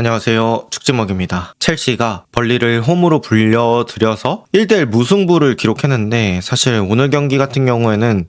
안녕하세요. 축지먹입니다. 첼시가 벌리를 홈으로 불려들여서 1대1 무승부를 기록했는데 사실 오늘 경기 같은 경우에는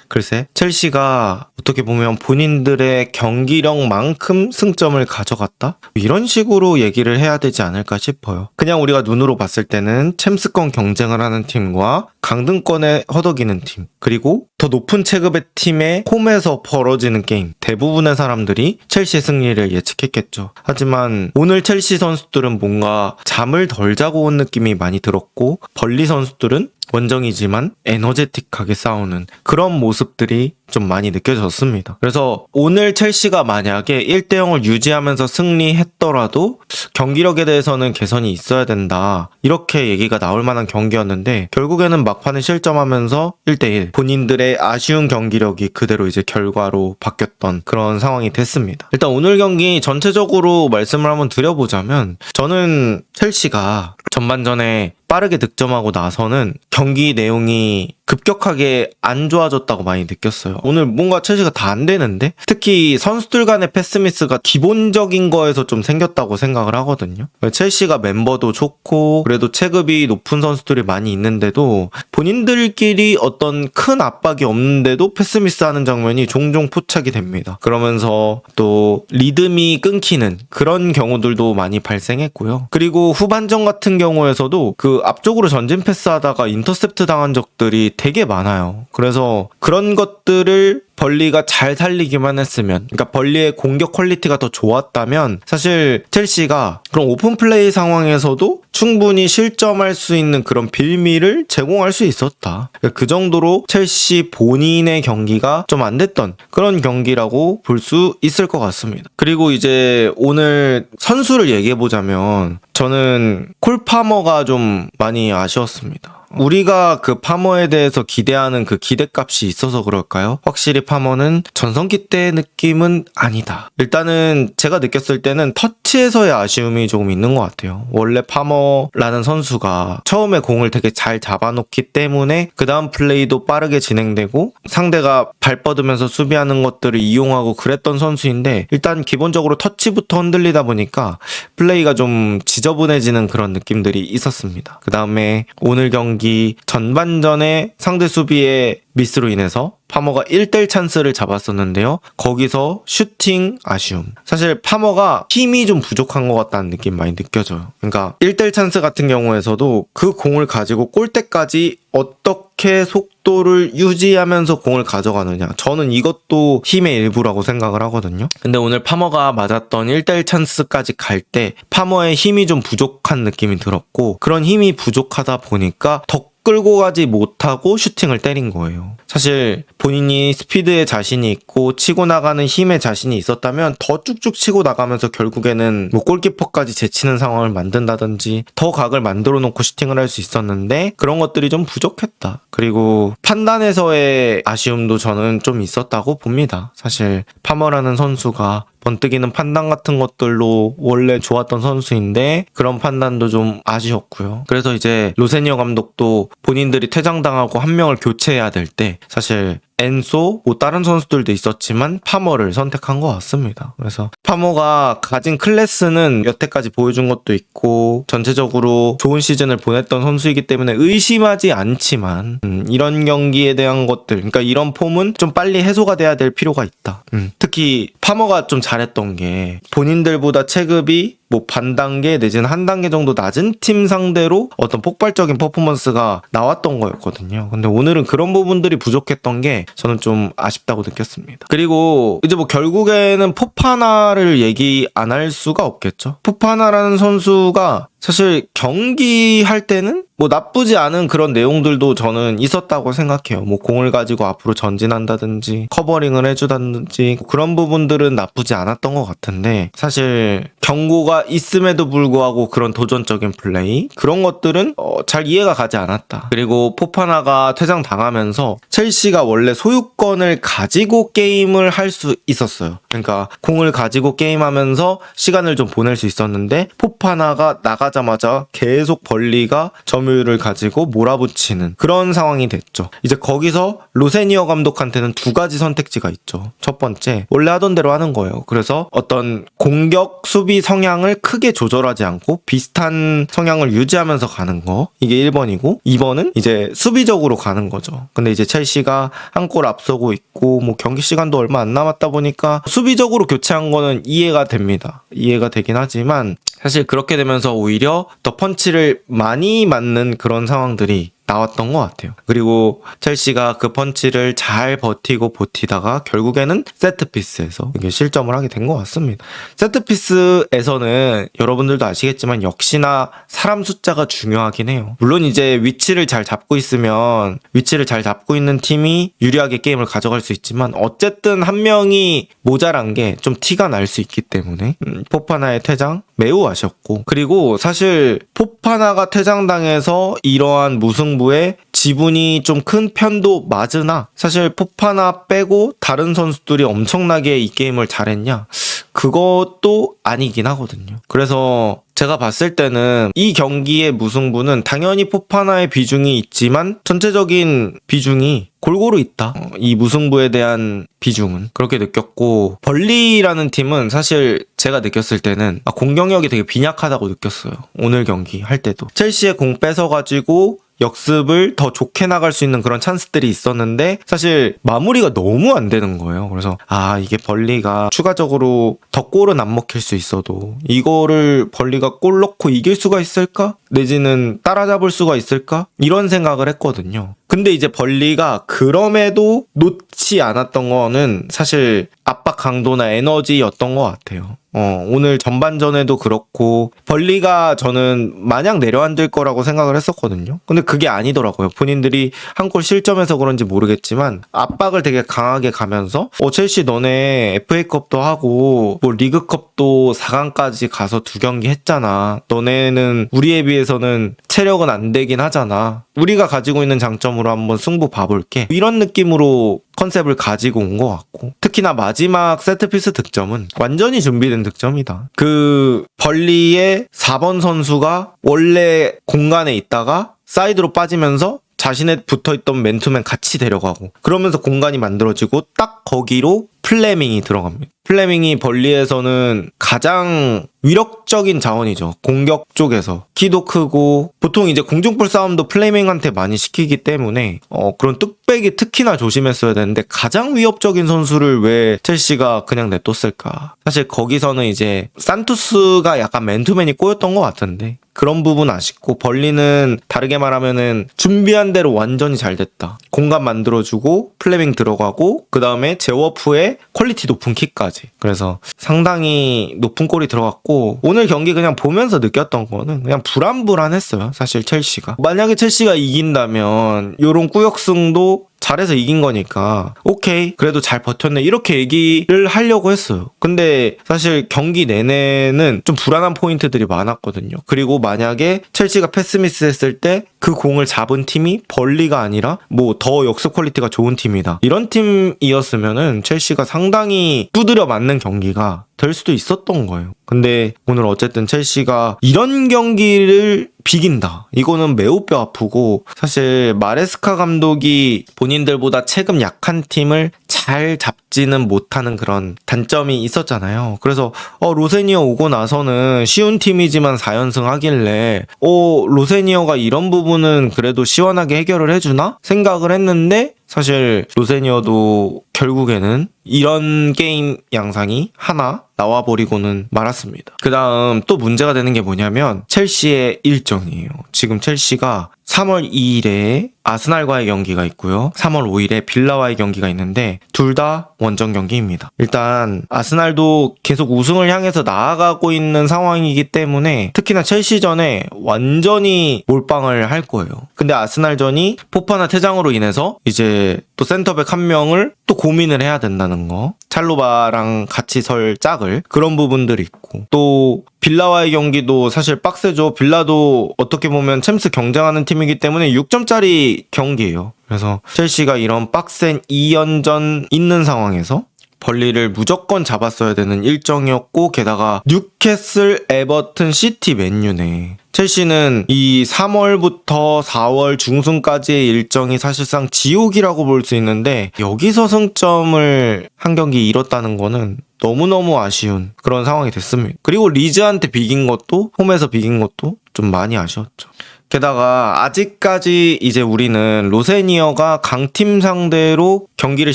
글쎄 첼시가 어떻게 보면 본인들의 경기력만큼 승점을 가져갔다? 이런 식으로 얘기를 해야 되지 않을까 싶어요. 그냥 우리가 눈으로 봤을 때는 챔스권 경쟁을 하는 팀과 강등권에 허덕이는 팀, 그리고 더 높은 체급의 팀의 홈에서 벌어지는 게임, 대부분의 사람들이 첼시의 승리를 예측했겠죠. 하지만 오늘 첼시 선수들은 뭔가 잠을 덜 자고 온 느낌이 많이 들었고, 벌리 선수들은 원정이지만 에너제틱하게 싸우는 그런 모습들이 좀 많이 느껴졌습니다. 그래서 오늘 첼시가 만약에 1대0을 유지하면서 승리했더라도 경기력에 대해서는 개선이 있어야 된다, 이렇게 얘기가 나올 만한 경기였는데 결국에는 막판에 실점하면서 1대1, 본인들의 아쉬운 경기력이 그대로 이제 결과로 바뀌었던 그런 상황이 됐습니다. 일단 오늘 경기 전체적으로 말씀을 한번 드려보자면, 저는 첼시가 전반전에 빠르게 득점하고 나서는 경기 내용이 급격하게 안 좋아졌다고 많이 느꼈어요. 오늘 뭔가 첼시가 다 안 되는데, 특히 선수들 간의 패스미스가 기본적인 거에서 좀 생겼다고 생각을 하거든요. 첼시가 멤버도 좋고 그래도 체급이 높은 선수들이 많이 있는데도 본인들끼리 어떤 큰 압박이 없는데도 패스미스 하는 장면이 종종 포착이 됩니다. 그러면서 또 리듬이 끊기는 그런 경우들도 많이 발생했고요. 그리고 후반전 같은 경우에서도 그 앞쪽으로 전진 패스하다가 인터셉트 당한 적들이 되게 많아요. 그래서 그런 것들을 벌리가 잘 살리기만 했으면, 그러니까 벌리의 공격 퀄리티가 더 좋았다면 사실 첼시가 그런 오픈 플레이 상황에서도 충분히 실점할 수 있는 그런 빌미를 제공할 수 있었다. 그 정도로 첼시 본인의 경기가 좀 안 됐던 그런 경기라고 볼 수 있을 것 같습니다. 그리고 이제 오늘 선수를 얘기해보자면 저는 콜 파머가 좀 많이 아쉬웠습니다. 우리가 그 파머에 대해서 기대하는 그 기대값이 있어서 그럴까요? 확실히 파머는 전성기 때 느낌은 아니다. 일단은 제가 느꼈을 때는 터치에서의 아쉬움이 조금 있는 것 같아요. 원래 파머라는 선수가 처음에 공을 되게 잘 잡아놓기 때문에 그 다음 플레이도 빠르게 진행되고 상대가 발 뻗으면서 수비하는 것들을 이용하고 그랬던 선수인데, 일단 기본적으로 터치부터 흔들리다 보니까 플레이가 좀 지저분해지는 그런 느낌들이 있었습니다. 그 다음에 오늘 경기 전반전에 상대 수비의 미스로 인해서 파머가 1대1 찬스를 잡았었는데요. 거기서 슈팅 아쉬움. 사실 파머가 힘이 좀 부족한 것 같다는 느낌 많이 느껴져요. 그러니까 1대1 찬스 같은 경우에서도 그 공을 가지고 골대까지 어떻게 속도를 유지하면서 공을 가져가느냐, 저는 이것도 힘의 일부라고 생각을 하거든요. 근데 오늘 파머가 맞았던 1대1 찬스까지 갈 때 파머의 힘이 좀 부족한 느낌이 들었고, 그런 힘이 부족하다 보니까 더 끌고 가지 못하고 슈팅을 때린 거예요. 사실 본인이 스피드에 자신이 있고 치고 나가는 힘에 자신이 있었다면 더 쭉쭉 치고 나가면서 결국에는 뭐 골키퍼까지 제치는 상황을 만든다든지 더 각을 만들어 놓고 슈팅을 할 수 있었는데 그런 것들이 좀 부족했다. 그리고 판단에서의 아쉬움도 저는 좀 있었다고 봅니다. 사실 파머라는 선수가 번뜩이는 판단 같은 것들로 원래 좋았던 선수인데 그런 판단도 좀 아쉬웠고요. 그래서 이제 로세니어 감독도 본인들이 퇴장당하고 한 명을 교체해야 될 때 사실 엔소, 뭐 다른 선수들도 있었지만 파머를 선택한 것 같습니다. 그래서 파머가 가진 클래스는 여태까지 보여준 것도 있고 전체적으로 좋은 시즌을 보냈던 선수이기 때문에 의심하지 않지만 이런 경기에 대한 것들, 그러니까 이런 폼은 좀 빨리 해소가 돼야 될 필요가 있다. 특히 파머가 좀 잘했던 게 본인들보다 체급이 뭐 반 단계 내지는 한 단계 정도 낮은 팀 상대로 어떤 폭발적인 퍼포먼스가 나왔던 거였거든요. 근데 오늘은 그런 부분들이 부족했던 게 저는 좀 아쉽다고 느꼈습니다. 그리고 이제 뭐 결국에는 포파나를 얘기 안 할 수가 없겠죠. 포파나라는 선수가 사실 경기할 때는 뭐 나쁘지 않은 그런 내용들도 저는 있었다고 생각해요. 뭐 공을 가지고 앞으로 전진한다든지 커버링을 해주다든지 그런 부분들은 나쁘지 않았던 것 같은데, 사실 경고가 있음에도 불구하고 그런 도전적인 플레이, 그런 것들은 잘 이해가 가지 않았다. 그리고 포파나가 퇴장당하면서 첼시가 원래 소유권을 가지고 게임을 할 수 있었어요. 그러니까 공을 가지고 게임하면서 시간을 좀 보낼 수 있었는데 포파나가 나가 나가자마자 계속 벌리가 점유율을 가지고 몰아붙이는 그런 상황이 됐죠. 이제 거기서 로세니어 감독한테는 두 가지 선택지가 있죠. 첫 번째, 원래 하던 대로 하는 거예요. 그래서 어떤 공격 수비 성향을 크게 조절하지 않고 비슷한 성향을 유지하면서 가는 거, 이게 1번이고 2번은 이제 수비적으로 가는 거죠. 근데 이제 첼시가 한 골 앞서고 있고 뭐 경기 시간도 얼마 안 남았다 보니까 수비적으로 교체한 거는 이해가 됩니다. 이해가 되긴 하지만 사실 그렇게 되면서 오히려 더 펀치를 많이 맞는 그런 상황들이 나왔던 것 같아요. 그리고 첼시가 그 펀치를 잘 버티고 버티다가 결국에는 세트피스에서 이게 실점을 하게 된 것 같습니다. 세트피스에서는 여러분들도 아시겠지만 역시나 사람 숫자가 중요하긴 해요. 물론 이제 위치를 잘 잡고 있으면 위치를 잘 잡고 있는 팀이 유리하게 게임을 가져갈 수 있지만 어쨌든 한 명이 모자란 게 좀 티가 날 수 있기 때문에 포파나의 퇴장 매우 아쉬웠고, 그리고 사실 포파나가 퇴장당해서 이러한 무승부에 지분이 좀 큰 편도 맞으나 사실 포파나 빼고 다른 선수들이 엄청나게 이 게임을 잘했냐? 그것도 아니긴 하거든요. 그래서 제가 봤을 때는 이 경기의 무승부는 당연히 포파나의 비중이 있지만 전체적인 비중이 골고루 있다. 이 무승부에 대한 비중은 그렇게 느꼈고, 벌리라는 팀은 사실 제가 느꼈을 때는 공격력이 되게 빈약하다고 느꼈어요. 오늘 경기 할 때도 첼시의 공 뺏어가지고 역습을 더 좋게 나갈 수 있는 그런 찬스들이 있었는데 사실 마무리가 너무 안 되는 거예요. 그래서 이게 벌리가 추가적으로 더 골은 안 먹힐 수 있어도 이거를 벌리가 골 넣고 이길 수가 있을까? 내지는 따라잡을 수가 있을까? 이런 생각을 했거든요. 근데 이제 벌리가 그럼에도 놓지 않았던 거는 사실 압박 강도나 에너지였던 것 같아요. 오늘 전반전에도 그렇고 벌리가 저는 마냥 내려앉을 거라고 생각을 했었거든요. 근데 그게 아니더라고요. 본인들이 한 골 실점해서 그런지 모르겠지만 압박을 되게 강하게 가면서 첼시 너네 FA컵도 하고 뭐 리그컵도 4강까지 가서 2경기 했잖아. 너네는 우리에 비해서는 체력은 안 되긴 하잖아. 우리가 가지고 있는 장점으로 한번 승부 봐볼게. 이런 느낌으로 컨셉을 가지고 온 것 같고, 특히나 마지막 세트피스 득점은 완전히 준비된 득점이다. 그 벌리의 4번 선수가 원래 공간에 있다가 사이드로 빠지면서 자신의 붙어있던 맨투맨 같이 데려가고 그러면서 공간이 만들어지고 딱 거기로 플레밍이 들어갑니다. 플레밍이 벌리에서는 가장 위력적인 자원이죠. 공격 쪽에서 키도 크고 보통 이제 공중볼 싸움도 플레밍한테 많이 시키기 때문에 그런 뚝배기 특히나 조심했어야 되는데 가장 위협적인 선수를 왜 첼시가 그냥 냅뒀을까? 사실 거기서는 이제 산투스가 약간 맨투맨이 꼬였던 것 같은데 그런 부분 아쉽고, 벌리는 다르게 말하면은 준비한 대로 완전히 잘 됐다. 공간 만들어주고 플레밍 들어가고 그 다음에 제워프의 퀄리티 높은 킥까지. 그래서 상당히 높은 골이 들어갔고, 오늘 경기 그냥 보면서 느꼈던 거는 그냥 불안불안했어요. 사실 첼시가 만약에 첼시가 이긴다면 요런 꾸역승도 잘해서 이긴 거니까 오케이 그래도 잘 버텼네 이렇게 얘기를 하려고 했어요. 근데 사실 경기 내내는 좀 불안한 포인트들이 많았거든요. 그리고 만약에 첼시가 패스미스 했을 때 그 공을 잡은 팀이 벌리가 아니라 뭐 더 역습 퀄리티가 좋은 팀이다 이런 팀이었으면은 첼시가 상당히 두드려 맞는 경기가 될 수도 있었던 거예요. 근데 오늘 어쨌든 첼시가 이런 경기를 비긴다. 이거는 매우 뼈 아프고, 사실 마레스카 감독이 본인들보다 체급 약한 팀을 잘 잡지는 못하는 그런 단점이 있었잖아요. 그래서 로세니어 오고 나서는 쉬운 팀이지만 4연승 하길래 로세니어가 이런 부분은 그래도 시원하게 해결을 해주나 생각을 했는데, 사실 로세니어도 결국에는 이런 게임 양상이 하나 나와버리고는 말았습니다. 그 다음 또 문제가 되는 게 뭐냐면 첼시의 일정이에요. 지금 첼시가 3월 2일에 아스날과의 경기가 있고요. 3월 5일에 빌라와의 경기가 있는데 둘 다 원정 경기입니다. 일단 아스날도 계속 우승을 향해서 나아가고 있는 상황이기 때문에 특히나 첼시전에 완전히 몰빵을 할 거예요. 근데 아스날전이 포파나 퇴장으로 인해서 이제 또 센터백 한 명을 또 고민을 해야 된다는 거. 찰로바랑 같이 설 짝을 그런 부분들이 있고, 또 빌라와의 경기도 사실 빡세죠. 빌라도 어떻게 보면 챔스 경쟁하는 팀이기 때문에 6점짜리 경기예요. 그래서 첼시가 이런 빡센 2연전 있는 상황에서 벌리를 무조건 잡았어야 되는 일정이었고 게다가 뉴캐슬, 에버튼, 시티, 맨유네. 첼시는 이 3월부터 4월 중순까지의 일정이 사실상 지옥이라고 볼 수 있는데 여기서 승점을 한 경기 잃었다는 거는 너무너무 아쉬운 그런 상황이 됐습니다. 그리고 리즈한테 비긴 것도 홈에서 비긴 것도 좀 많이 아쉬웠죠. 게다가 아직까지 이제 우리는 로세니어가 강팀 상대로 경기를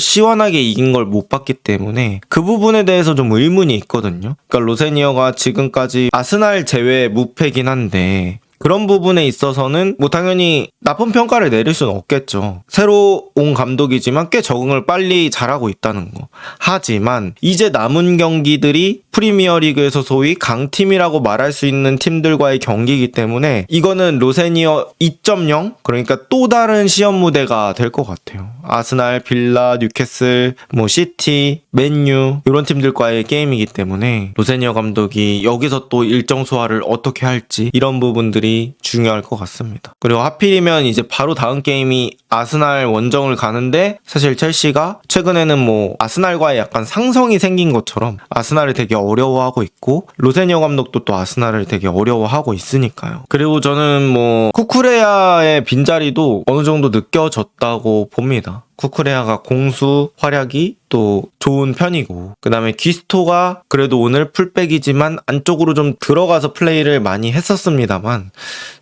시원하게 이긴 걸 못 봤기 때문에 그 부분에 대해서 좀 의문이 있거든요. 그러니까 로세니어가 지금까지 아스날 제외 무패긴 한데 그런 부분에 있어서는 뭐 당연히 나쁜 평가를 내릴 수는 없겠죠. 새로 온 감독이지만 꽤 적응을 빨리 잘하고 있다는 거. 하지만 이제 남은 경기들이 프리미어리그에서 소위 강팀이라고 말할 수 있는 팀들과의 경기이기 때문에 이거는 로세니어 2.0 그러니까 또 다른 시험 무대가 될 것 같아요. 아스날, 빌라, 뉴캐슬, 뭐 시티, 맨유 이런 팀들과의 게임이기 때문에 로세니어 감독이 여기서 또 일정 소화를 어떻게 할지 이런 부분들이 중요할 것 같습니다. 그리고 하필이면 이제 바로 다음 게임이 아스날 원정을 가는데 사실 첼시가 최근에는 뭐 아스날과의 약간 상성이 생긴 것처럼 아스날을 되게 어려워하고 있고 로세니어 감독도 또 아스날을 되게 어려워하고 있으니까요. 그리고 저는 뭐 쿠쿠레야의 빈자리도 어느 정도 느껴졌다고 봅니다. 쿠쿠레야가 공수 활약이 또 좋은 편이고 그 다음에 기스토가 그래도 오늘 풀백이지만 안쪽으로 좀 들어가서 플레이를 많이 했었습니다만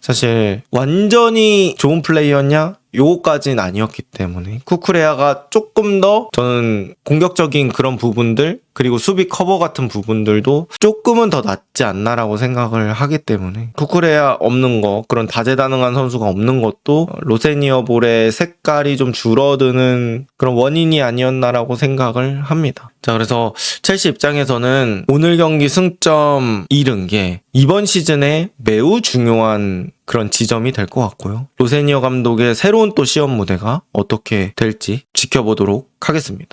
사실 완전히 좋은 플레이였냐? 요거까지는 아니었기 때문에 쿠쿠레야가 조금 더 저는 공격적인 그런 부분들 그리고 수비 커버 같은 부분들도 조금은 더 낫지 않나라고 생각을 하기 때문에 쿠쿠레야 없는 거 그런 다재다능한 선수가 없는 것도 로세니어 볼의 색깔이 좀 줄어드는 그런 원인이 아니었나라고 생각을 합니다. 자, 그래서 첼시 입장에서는 오늘 경기 승점 잃은 게 이번 시즌에 매우 중요한 그런 지점이 될 것 같고요. 로세니어 감독의 새로운 또 시험 무대가 어떻게 될지 지켜보도록 하겠습니다.